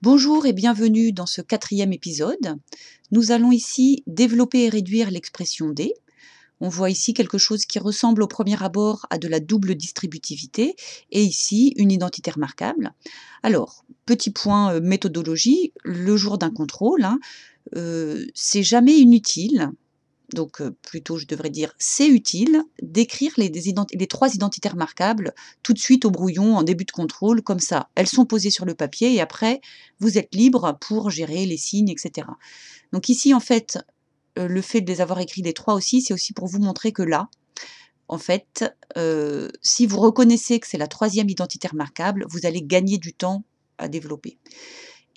Bonjour et bienvenue dans ce quatrième épisode. Nous allons ici développer et réduire l'expression D. On voit ici quelque chose qui ressemble au premier abord à de la double distributivité et ici une identité remarquable. Alors, petit point méthodologie, le jour d'un contrôle, c'est jamais inutile, donc plutôt je devrais dire c'est utile d'écrire les trois identités remarquables tout de suite au brouillon en début de contrôle, comme ça elles sont posées sur le papier et après vous êtes libre pour gérer les signes, etc. Donc ici en fait, le fait de les avoir écrits les trois aussi, c'est aussi pour vous montrer que là, en fait, si vous reconnaissez que c'est la troisième identité remarquable, vous allez gagner du temps à développer.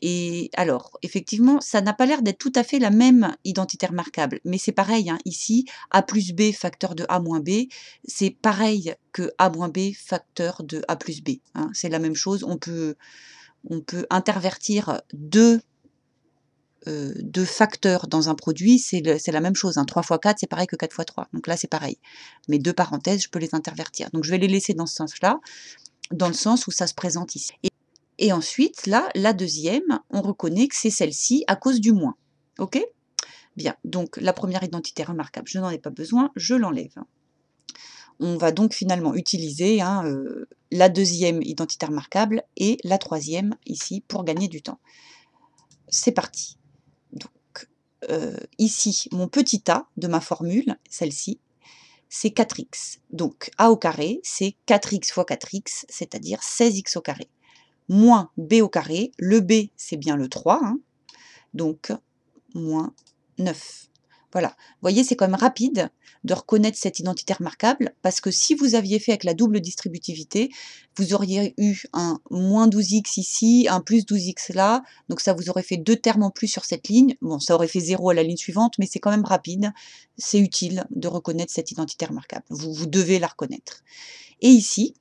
Et alors, effectivement, ça n'a pas l'air d'être tout à fait la même identité remarquable, mais c'est pareil, hein, ici, A plus B facteur de A moins B, c'est pareil que A moins B facteur de A plus B, hein, c'est la même chose. On peut intervertir deux facteurs dans un produit, c'est la même chose, hein. 3 fois 4, c'est pareil que 4 fois 3. Donc là, c'est pareil. Mais deux parenthèses, je peux les intervertir. Donc je vais les laisser dans ce sens-là, dans le sens où ça se présente ici. Et ensuite, là, la deuxième, on reconnaît que c'est celle-ci à cause du moins. OK? Bien, donc la première identité remarquable, je n'en ai pas besoin, je l'enlève. On va donc finalement utiliser la deuxième identité remarquable et la troisième ici pour gagner du temps. C'est parti. Donc, ici, mon petit a de ma formule, celle-ci, c'est 4x. Donc, a au carré, c'est 4x fois 4x, c'est-à-dire 16x au carré. Moins b au carré, le b, c'est bien le 3, hein, donc moins 9. Voilà, vous voyez, c'est quand même rapide de reconnaître cette identité remarquable, parce que si vous aviez fait avec la double distributivité, vous auriez eu un moins 12x ici, un plus 12x là, donc ça vous aurait fait deux termes en plus sur cette ligne. Bon, ça aurait fait 0 à la ligne suivante, mais c'est quand même rapide, c'est utile de reconnaître cette identité remarquable, vous devez la reconnaître. Et ici,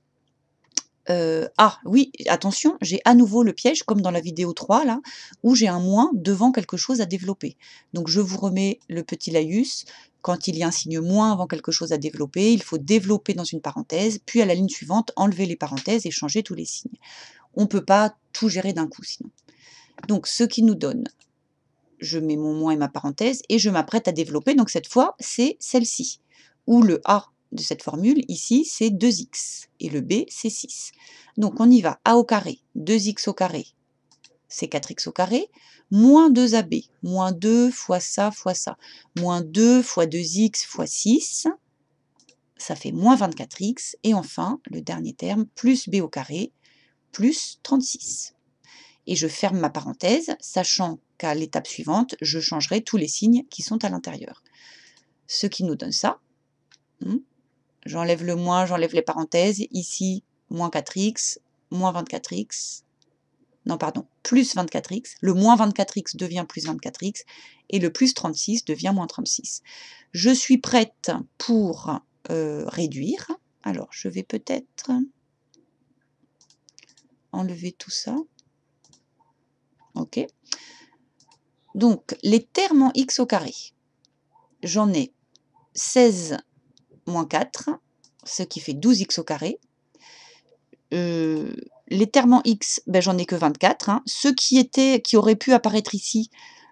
ah oui, attention, j'ai à nouveau le piège, comme dans la vidéo 3 là, où j'ai un moins devant quelque chose à développer. Donc je vous remets le petit laïus. Quand il y a un signe moins avant quelque chose à développer, il faut développer dans une parenthèse, puis à la ligne suivante, enlever les parenthèses et changer tous les signes. On ne peut pas tout gérer d'un coup sinon. Donc ce qui nous donne, je mets mon moins et ma parenthèse, et je m'apprête à développer, donc cette fois, c'est celle-ci, où le A de cette formule, ici, c'est 2x, et le B, c'est 6. Donc on y va, A au carré, 2x au carré, c'est 4x au carré, moins 2ab, moins 2 fois ça, moins 2 fois 2x fois 6, ça fait moins 24x, et enfin, le dernier terme, plus b au carré, plus 36. Et je ferme ma parenthèse, sachant qu'à l'étape suivante, je changerai tous les signes qui sont à l'intérieur. Ce qui nous donne ça. J'enlève le moins, j'enlève les parenthèses. Ici, moins 4x, moins 24x. Non, pardon, plus 24x. Le moins 24x devient plus 24x. Et le plus 36 devient moins 36. Je suis prête pour réduire. Alors, je vais peut-être enlever tout ça. OK. Donc, les termes en x au carré, j'en ai 16 moins 4, ce qui fait 12x au carré. Les termes en x, ben, j'en ai que 24. Hein. Ceux qui auraient pu apparaître ici,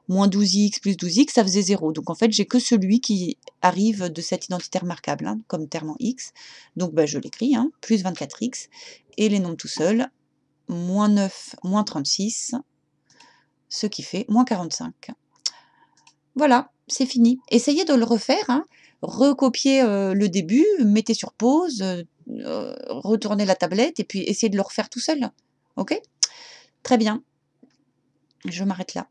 moins 12x plus 12x, ça faisait 0. Donc, en fait, j'ai que celui qui arrive de cette identité remarquable, hein, comme terme en x. Donc, ben, je l'écris, hein, plus 24x. Et les nombres tout seuls, moins 9, moins 36, ce qui fait moins 45. Voilà, c'est fini. Essayez de le refaire, hein. Recopiez le début, mettez sur pause, retournez la tablette et puis essayez de le refaire tout seul. OK? Très bien. Je m'arrête là.